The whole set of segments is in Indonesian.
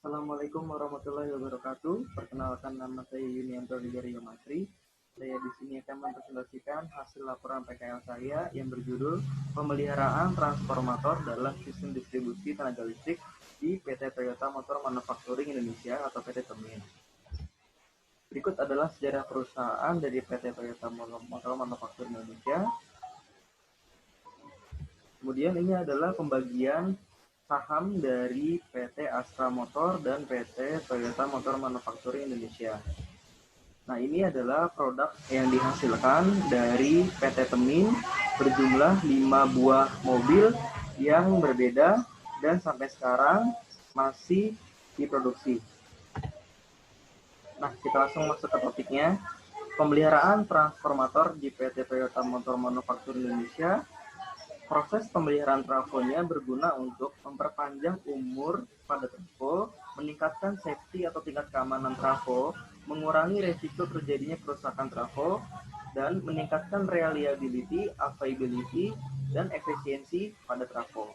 Assalamualaikum warahmatullahi wabarakatuh. Perkenalkan, nama saya Yunianto Ligario Masri. Saya di sini akan mempresentasikan hasil laporan PKL saya yang berjudul Pemeliharaan Transformator dalam Sistem Distribusi Tenaga Listrik di PT Toyota Motor Manufacturing Indonesia atau PT Temin. Berikut adalah sejarah perusahaan dari PT Toyota Motor Manufacturing Indonesia. Kemudian ini adalah pembagian saham dari PT Astra Motor dan PT Toyota Motor Manufacturing Indonesia. Nah, ini adalah produk yang dihasilkan dari PT Temin berjumlah 5 buah mobil yang berbeda dan sampai sekarang masih diproduksi. Nah, kita langsung masuk ke topiknya. Pemeliharaan transformator di PT Toyota Motor Manufacturing Indonesia. Proses pemeliharaan trafonya berguna untuk memperpanjang umur pada trafo, meningkatkan safety atau tingkat keamanan trafo, mengurangi resiko terjadinya kerusakan trafo, dan meningkatkan reliability, availability, dan efisiensi pada trafo.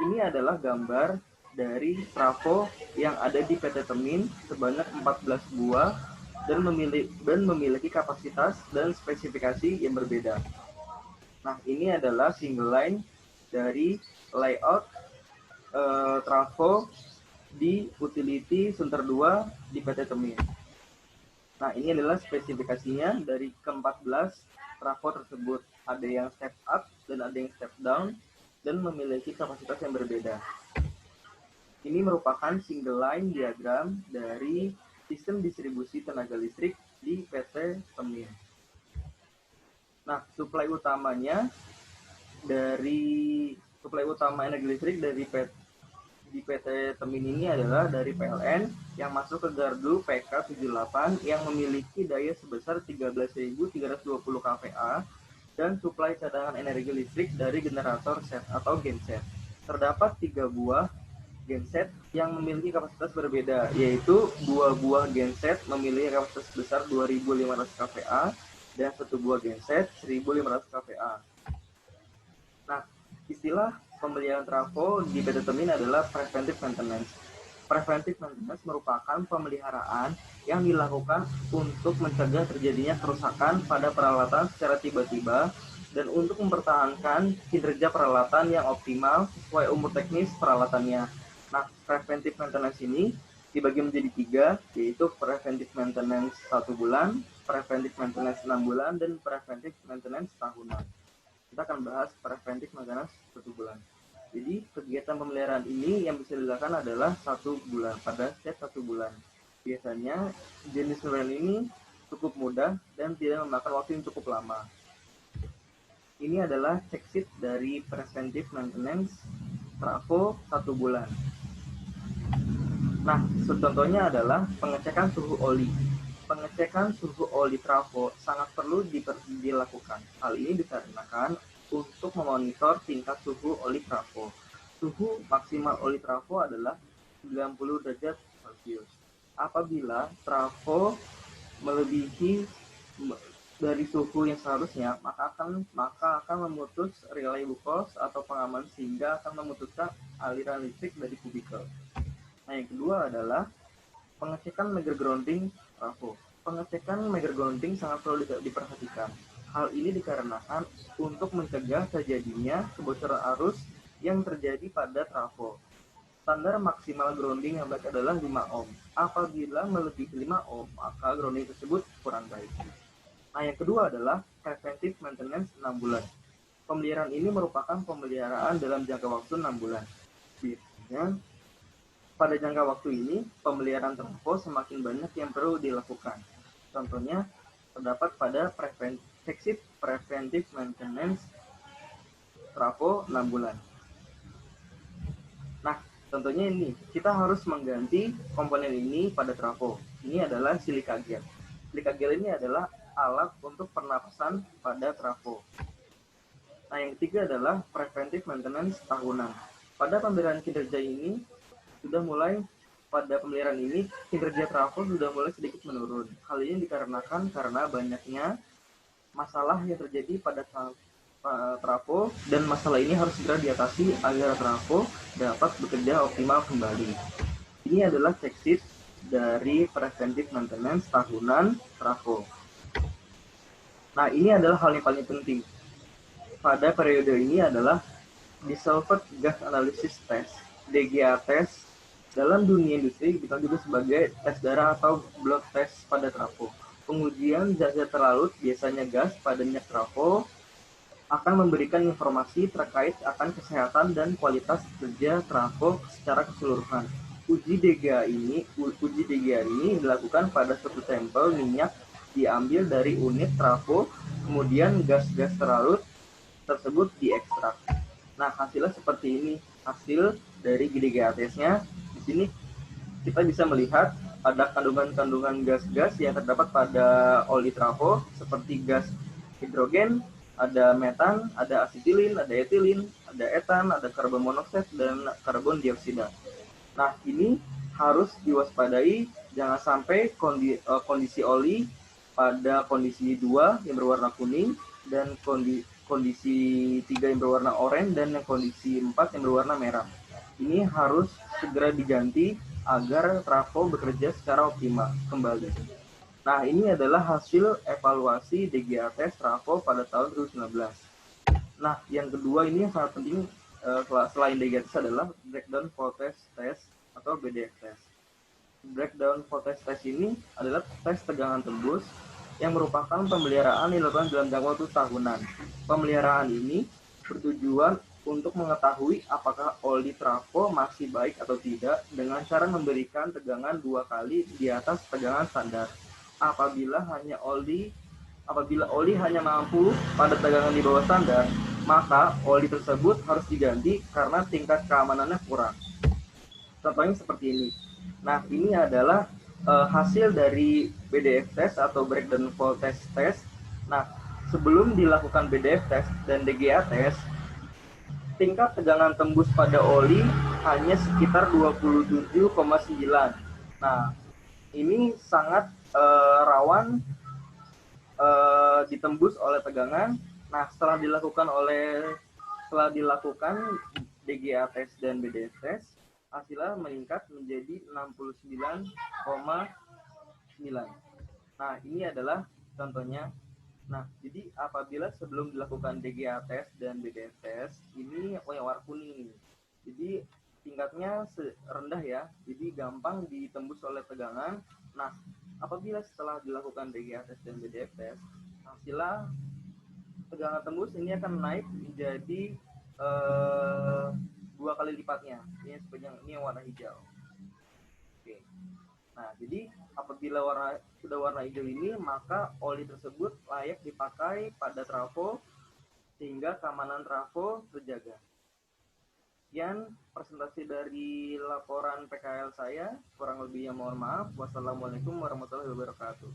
Ini adalah gambar dari trafo yang ada di PT Temin sebanyak 14 buah dan memiliki kapasitas dan spesifikasi yang berbeda. Nah, ini adalah single line dari layout trafo di utility Sunter 2 di PT Temin. Nah, ini adalah spesifikasinya dari ke-14 trafo tersebut. Ada yang step up dan ada yang step down dan memiliki kapasitas yang berbeda. Ini merupakan single line diagram dari sistem distribusi tenaga listrik di PT Temin. Nah, suplai utama energi listrik dari PT Temin ini adalah dari PLN yang masuk ke gardu PK78 yang memiliki daya sebesar 13.320 kVA dan suplai cadangan energi listrik dari generator set atau genset. Terdapat 3 buah genset yang memiliki kapasitas berbeda, yaitu 2 buah genset memiliki kapasitas sebesar 2.500 kVA dan 1 buah genset 1.500 kVA. Nah, istilah pemeliharaan trafo di PT Temin adalah preventive maintenance. Preventive maintenance merupakan pemeliharaan yang dilakukan untuk mencegah terjadinya kerusakan pada peralatan secara tiba-tiba dan untuk mempertahankan kinerja peralatan yang optimal sesuai umur teknis peralatannya. Nah, preventive maintenance ini dibagi menjadi 3, yaitu preventive maintenance 1 bulan, preventive maintenance 6 bulan, dan preventive maintenance tahunan. Kita akan bahas preventive maintenance 1 bulan. Jadi, kegiatan pemeliharaan ini yang bisa dilakukan adalah 1 bulan, pada setiap 1 bulan. Biasanya, jenis pemeliharaan ini cukup mudah dan tidak memakan waktu yang cukup lama. Ini adalah check sheet dari preventive maintenance trafo 1 bulan. Nah, contohnya adalah pengecekan suhu oli. Pengecekan suhu oli trafo sangat perlu dilakukan. Hal ini dikarenakan untuk memonitor tingkat suhu oli trafo. Suhu maksimal oli trafo adalah 90 derajat Celcius. Apabila trafo melebihi dari suhu yang seharusnya, maka akan memutus relay cost atau pengaman sehingga akan memutuskan aliran listrik dari kubikel. Nah, yang kedua adalah pengecekan meter grounding trafo. Pengecekan meter grounding sangat perlu diperhatikan. Hal ini dikarenakan untuk mencegah terjadinya kebocoran arus yang terjadi pada trafo. Standar maksimal grounding yang baik adalah 5 ohm. Apabila melebihi 5 ohm, maka grounding tersebut kurang baik. Nah, yang kedua adalah preventive maintenance 6 bulan. Pemeliharaan ini merupakan pemeliharaan dalam jangka waktu 6 bulan. Biasanya, pada jangka waktu ini, pemeliharaan trafo semakin banyak yang perlu dilakukan. Contohnya, terdapat pada preventive maintenance trafo 6 bulan. Nah, contohnya ini, kita harus mengganti komponen ini pada trafo. Ini adalah silika gel. Silika gel ini adalah alat untuk pernapasan pada trafo. Nah, yang ketiga adalah preventive maintenance tahunan. Pada pemeliharaan kinerja ini, kinerja trafo sudah mulai sedikit menurun. Hal ini dikarenakan karena banyaknya masalah yang terjadi pada trafo dan masalah ini harus segera diatasi agar trafo dapat bekerja optimal kembali. ini adalah checklist dari preventive maintenance tahunan trafo. Nah, ini adalah hal yang paling penting pada periode ini adalah Dissolved Gas Analysis Test, DGA test. Dalam dunia industri dikenal juga sebagai tes darah atau blood test pada trafo. Pengujian zat-zat terlarut, biasanya gas pada minyak trafo, akan memberikan informasi terkait akan kesehatan dan kualitas kerja trafo secara keseluruhan. Uji DGA ini dilakukan pada suatu sampel minyak diambil dari unit trafo, kemudian gas-gas terlarut tersebut diekstrak. Nah, hasilnya seperti ini. Hasil dari DGA test-nya. Di sini kita bisa melihat ada kandungan-kandungan gas-gas yang terdapat pada oli trafo seperti gas hidrogen, ada metan, ada asetilin, ada etilin, ada etan, ada karbon monoksida dan karbon dioksida. Nah, ini harus diwaspadai jangan sampai kondisi oli pada kondisi 2 yang berwarna kuning dan kondisi 3 yang berwarna oranye dan yang kondisi 4 yang berwarna merah. Ini harus segera diganti agar trafo bekerja secara optimal kembali. Nah, ini adalah hasil evaluasi DGA test trafo pada tahun 2019. Nah, yang kedua ini yang sangat penting selain DGA test adalah breakdown voltage test atau BDF test. Breakdown voltage test ini adalah tes tegangan tembus yang merupakan pemeliharaan yang dilakukan dalam jangka waktu tahunan. Pemeliharaan ini bertujuan untuk mengetahui apakah oli trafo masih baik atau tidak dengan cara memberikan tegangan 2 kali di atas tegangan standar. Apabila oli hanya mampu pada tegangan di bawah standar, maka oli tersebut harus diganti karena tingkat keamanannya kurang. Contohnya seperti ini. Nah, ini adalah hasil dari BDF test atau breakdown voltage test. Nah, sebelum dilakukan BDF test dan DGA test, tingkat tegangan tembus pada oli hanya sekitar 27,9. Nah, ini sangat rawan ditembus oleh tegangan. Nah, setelah dilakukan DGA test dan BDF test, hasilnya meningkat menjadi 69,9. Nah, ini adalah contohnya. Nah, jadi apabila sebelum dilakukan DGA test dan BDF test, ini yang warna kuning. Jadi tingkatnya rendah ya, jadi gampang ditembus oleh tegangan. Nah, apabila setelah dilakukan DGA test dan BDF test, hasilnya tegangan tembus ini akan naik menjadi 2 kali lipatnya. Ini yang warna hijau. Oke. Nah, jadi apabila sudah warna hijau ini, maka oli tersebut layak dipakai pada trafo sehingga keamanan trafo terjaga. Sekian presentasi dari laporan PKL saya. Kurang lebihnya mohon maaf. Wassalamualaikum warahmatullahi wabarakatuh.